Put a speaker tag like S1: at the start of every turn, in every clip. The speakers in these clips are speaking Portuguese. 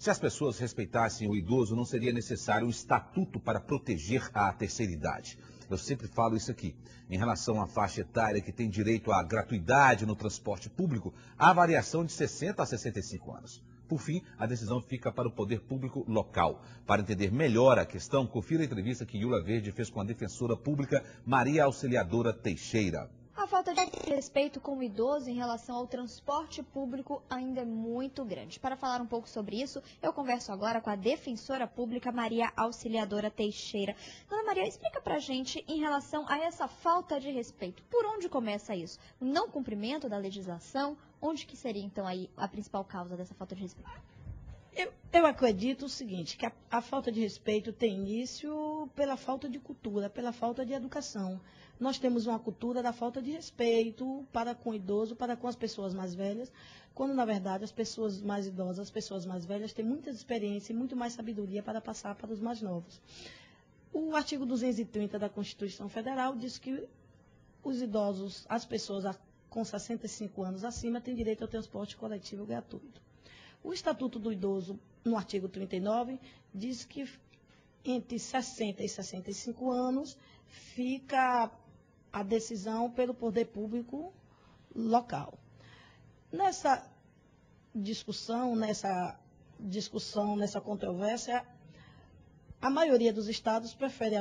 S1: Se as pessoas respeitassem o idoso, não seria necessário um estatuto para proteger a terceira idade. Eu sempre falo isso aqui. Em relação à faixa etária que tem direito à gratuidade no transporte público, há variação de 60 a 65 anos. Por fim, a decisão fica para o poder público local. Para entender melhor a questão, confira a entrevista que Iula Verde fez com a defensora pública Maria Auxiliadora Teixeira.
S2: A falta de respeito com o idoso em relação ao transporte público ainda é muito grande. Para falar um pouco sobre isso, eu converso agora com a defensora pública Maria Auxiliadora Teixeira. Dona Maria, explica pra gente em relação a essa falta de respeito. Por onde começa isso? O não cumprimento da legislação? Onde que seria, então, aí a principal causa dessa falta de respeito?
S3: Eu acredito o seguinte, que a falta de respeito tem início pela falta de cultura, pela falta de educação. Nós temos uma cultura da falta de respeito para com o idoso, para com as pessoas mais velhas, quando, na verdade, as pessoas mais idosas, as pessoas mais velhas têm muita experiência e muito mais sabedoria para passar para os mais novos. O artigo 230 da Constituição Federal diz que os idosos, as pessoas com 65 anos acima, têm direito ao transporte coletivo gratuito. O Estatuto do Idoso, no artigo 39, diz que entre 60 e 65 anos fica a decisão pelo poder público local. Nessa discussão, nessa controvérsia, a maioria dos estados prefere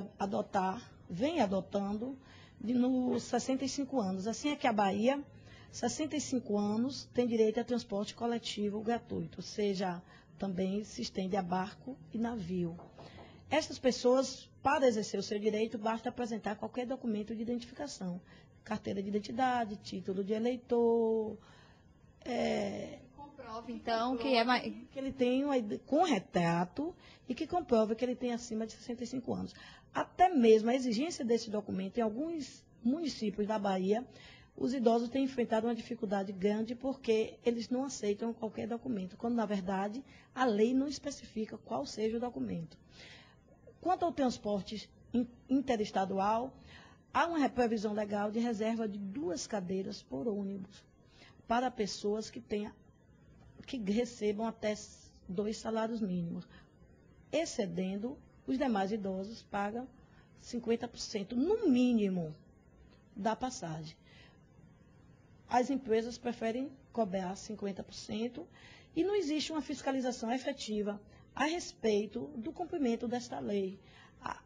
S3: vem adotando nos 65 anos. Assim é que a Bahia, 65 anos, tem direito a transporte coletivo gratuito, ou seja, também se estende a barco e navio. Essas pessoas, para exercer o seu direito, basta apresentar qualquer documento de identificação. Carteira de identidade, título de eleitor.
S2: Comprove, então, que
S3: ele tem com retrato e que comprova que ele tem acima de 65 anos. Até mesmo a exigência desse documento, em alguns municípios da Bahia, os idosos têm enfrentado uma dificuldade grande porque eles não aceitam qualquer documento, quando, na verdade, a lei não especifica qual seja o documento. Quanto ao transporte interestadual, há uma previsão legal de reserva de 2 cadeiras por ônibus para pessoas que recebam até 2 salários mínimos. Excedendo, os demais idosos pagam 50%, no mínimo, da passagem. As empresas preferem cobrar 50% e não existe uma fiscalização efetiva a respeito do cumprimento desta lei.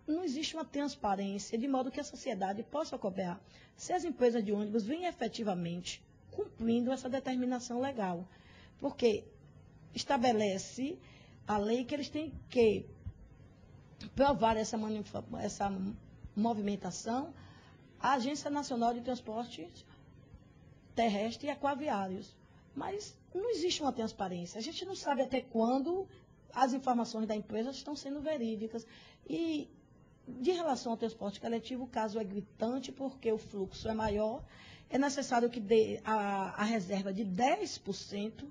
S3: Não existe uma transparência, de modo que a sociedade possa cobrar se as empresas de ônibus vêm efetivamente cumprindo essa determinação legal. Porque estabelece a lei que eles têm que provar essa movimentação à Agência Nacional de Transportes Terrestre e Aquaviários. Mas não existe uma transparência. A gente não sabe até quando as informações da empresa estão sendo verídicas. E, de relação ao transporte coletivo, o caso é gritante, porque o fluxo é maior. É necessário que dê a reserva de 10%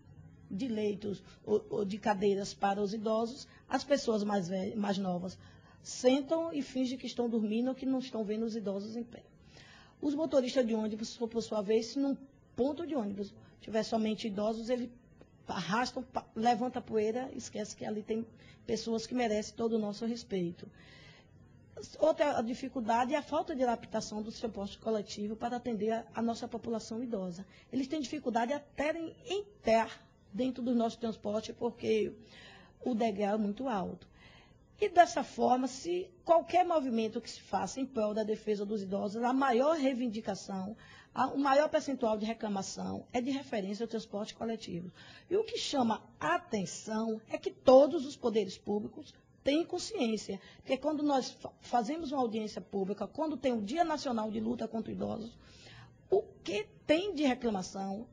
S3: de leitos ou de cadeiras para os idosos. As pessoas mais novas sentam e fingem que estão dormindo ou que não estão vendo os idosos em pé. Os motoristas de ônibus, por sua vez, se num ponto de ônibus tiver somente idosos, ele arrastam, levanta a poeira, esquece que ali tem pessoas que merecem todo o nosso respeito. Outra dificuldade é a falta de adaptação do transporte coletivo para atender a nossa população idosa. Eles têm dificuldade até em entrar dentro do nosso transporte porque o degrau é muito alto. E dessa forma, se qualquer movimento que se faça em prol da defesa dos idosos, a maior reivindicação, o maior percentual de reclamação é de referência ao transporte coletivo. E o que chama a atenção é que todos os poderes públicos têm consciência, porque quando nós fazemos uma audiência pública, quando tem o Dia Nacional de Luta contra Idosos, o que tem de reclamação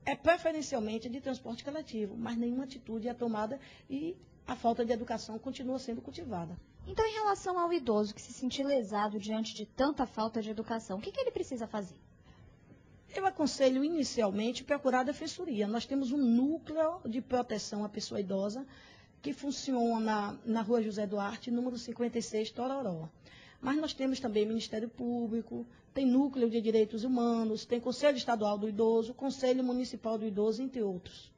S3: é preferencialmente de transporte coletivo, mas nenhuma atitude é tomada e a falta de educação continua sendo cultivada.
S2: Então, em relação ao idoso que se sentir lesado diante de tanta falta de educação, o que ele precisa fazer?
S3: Eu aconselho inicialmente procurar a defensoria. Nós temos um núcleo de proteção à pessoa idosa que funciona na Rua José Duarte, número 56, Tororó. Mas nós temos também Ministério Público, tem Núcleo de Direitos Humanos, tem Conselho Estadual do Idoso, Conselho Municipal do Idoso, entre outros.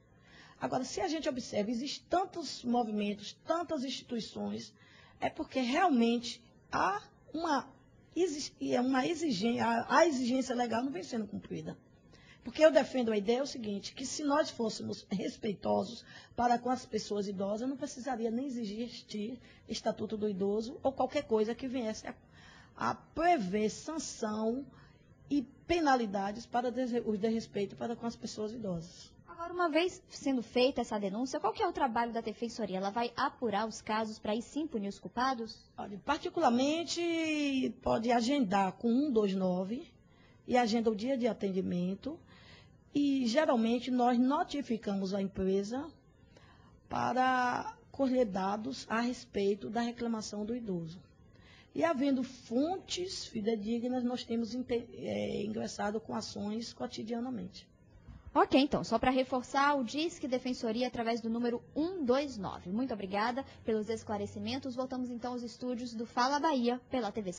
S3: Agora, se a gente observa, existem tantos movimentos, tantas instituições, é porque realmente há uma exigência, a exigência legal não vem sendo cumprida. Porque eu defendo a ideia seguinte, que se nós fôssemos respeitosos para com as pessoas idosas, não precisaria nem existir Estatuto do Idoso ou qualquer coisa que viesse a prever sanção e penalidades para o desrespeito para com as pessoas idosas.
S2: Agora, uma vez sendo feita essa denúncia, qual que é o trabalho da Defensoria? Ela vai apurar os casos para aí sim punir os culpados?
S3: Olha, particularmente, pode agendar com 129 e agenda o dia de atendimento. E, geralmente, nós notificamos a empresa para colher dados a respeito da reclamação do idoso. E, havendo fontes fidedignas, nós temos ingressado com ações cotidianamente.
S2: Ok, então, só para reforçar, o Disque Defensoria através do número 129. Muito obrigada pelos esclarecimentos. Voltamos, então, aos estúdios do Fala Bahia pela TV.